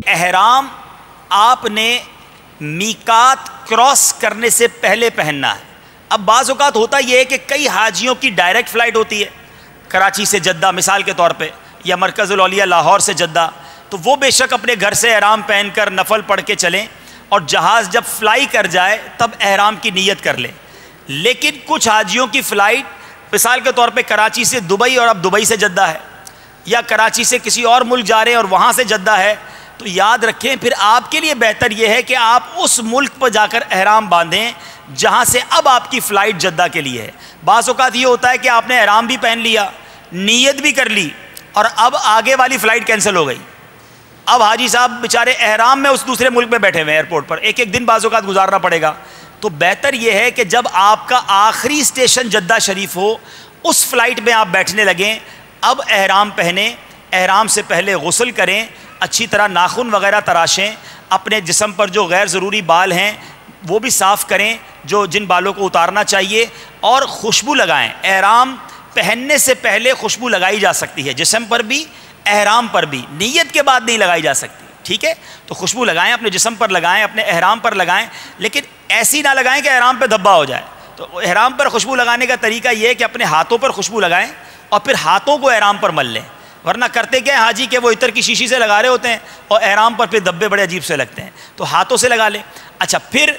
احرام آپ نے میقات کراس کرنے سے پہلے پہننا ہے۔ اب بعض اوقات ہوتا یہ ہے کہ کئی حاجیوں کی ڈائریکٹ فلائٹ ہوتی ہے کراچی سے جدہ مثال کے طور پہ، یا مرکز الاولیاء لاہور سے جدہ، تو وہ بے شک اپنے گھر سے احرام پہن کر نفل پڑھ کے چلیں اور جہاز جب فلائی کر جائے تب احرام کی نیت کر لیں۔ لیکن کچھ حاجیوں کی فلائٹ مثال کے طور پہ کراچی سے دبئی اور اب دبئی سے جدہ ہے، یا کراچی سے کسی اور ملک جا رہے ہیں اور وہاں سے جدہ ہے، تو یاد رکھیں پھر آپ کے لیے بہتر یہ ہے کہ آپ اس ملک پر جا کر احرام باندھیں جہاں سے اب آپ کی فلائٹ جدہ کے لیے ہے۔ بعض اوقات یہ ہوتا ہے کہ آپ نے احرام بھی پہن لیا، نیت بھی کر لی، اور اب آگے والی فلائٹ کینسل ہو گئی۔ اب حاجی صاحب بیچارے احرام میں اس دوسرے ملک میں بیٹھے ہوئے ہیں ایئرپورٹ پر، ایک ایک دن بعض اوقات گزارنا پڑے گا۔ تو بہتر یہ ہے کہ جب آپ کا آخری اسٹیشن جدہ شریف ہو اس فلائٹ میں آپ بیٹھنے لگیں، اب احرام پہنیں، احرام سے پہلے غسل کریں، اچھی طرح ناخن وغیرہ تراشیں، اپنے جسم پر جو غیر ضروری بال ہیں وہ بھی صاف کریں جو جن بالوں کو اتارنا چاہیے، اور خوشبو لگائیں۔ احرام پہننے سے پہلے خوشبو لگائی جا سکتی ہے، جسم پر بھی احرام پر بھی، نیت کے بعد نہیں لگائی جا سکتی، ٹھیک ہے؟ تو خوشبو لگائیں، اپنے جسم پر لگائیں، اپنے احرام پر لگائیں، لیکن ایسی نہ لگائیں کہ احرام پہ دھبا ہو جائے۔ تو احرام پر خوشبو لگانے کا طریقہ یہ ہے کہ اپنے ہاتھوں پر خوشبو لگائیں اور پھر ہاتھوں کو احرام پر مل لیں، ورنہ کرتے کیا ہے حاجی کہ وہ عطر کی شیشی سے لگا رہے ہوتے ہیں اور احرام پر پھر دھبے بڑے عجیب سے لگتے ہیں، تو ہاتھوں سے لگا لیں۔ اچھا، پھر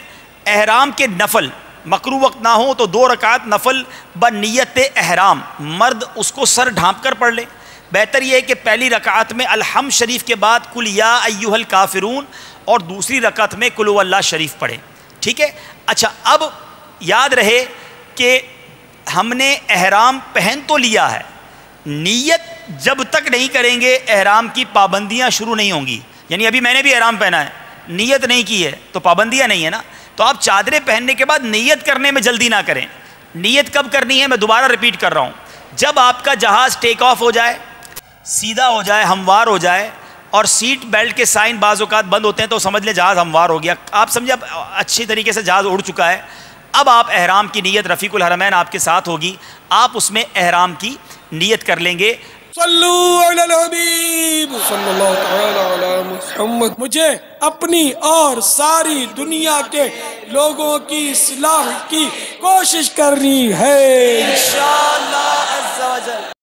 احرام کے نفل مکروہ وقت نہ ہو تو 2 رکعت نفل بنیت احرام، مرد اس کو سر ڈھانپ کر پڑھ لے۔ بہتر یہ ہے کہ پہلی رکعت میں الحمد شریف کے بعد قل یا ایھا الکافرون اور دوسری رکعت میں قل ھو اللہ شریف پڑھیں، ٹھیک ہے؟ اچھا، اب یاد رہے کہ ہم نے احرام پہن تو لیا ہے، نیت جب تک نہیں کریں گے احرام کی پابندیاں شروع نہیں ہوں گی۔ یعنی ابھی میں نے بھی احرام پہنا ہے، نیت نہیں کی ہے تو پابندیاں نہیں ہے نا۔ تو آپ چادریں پہننے کے بعد نیت کرنے میں جلدی نہ کریں۔ نیت کب کرنی ہے میں دوبارہ ریپیٹ کر رہا ہوں، جب آپ کا جہاز ٹیک آف ہو جائے، سیدھا ہو جائے، ہموار ہو جائے، اور سیٹ بیلٹ کے سائن بعض اوقات بند ہوتے ہیں تو سمجھ لیں جہاز ہموار ہو گیا، آپ سمجھے اب اچھی طریقے سے جہاز اڑ چکا ہے۔ اب آپ احرام کی نیت، رفیق الحرمین آپ کے ساتھ ہوگی، آپ اس میں احرام کی نیت کر لیں گے۔ صلو علی الحبیب صلی اللہ تعالی علی محمد۔ مجھے اپنی اور ساری دنیا کے لوگوں کی اصلاح کی کوشش کرنی ہے انشاءاللہ عز و جل۔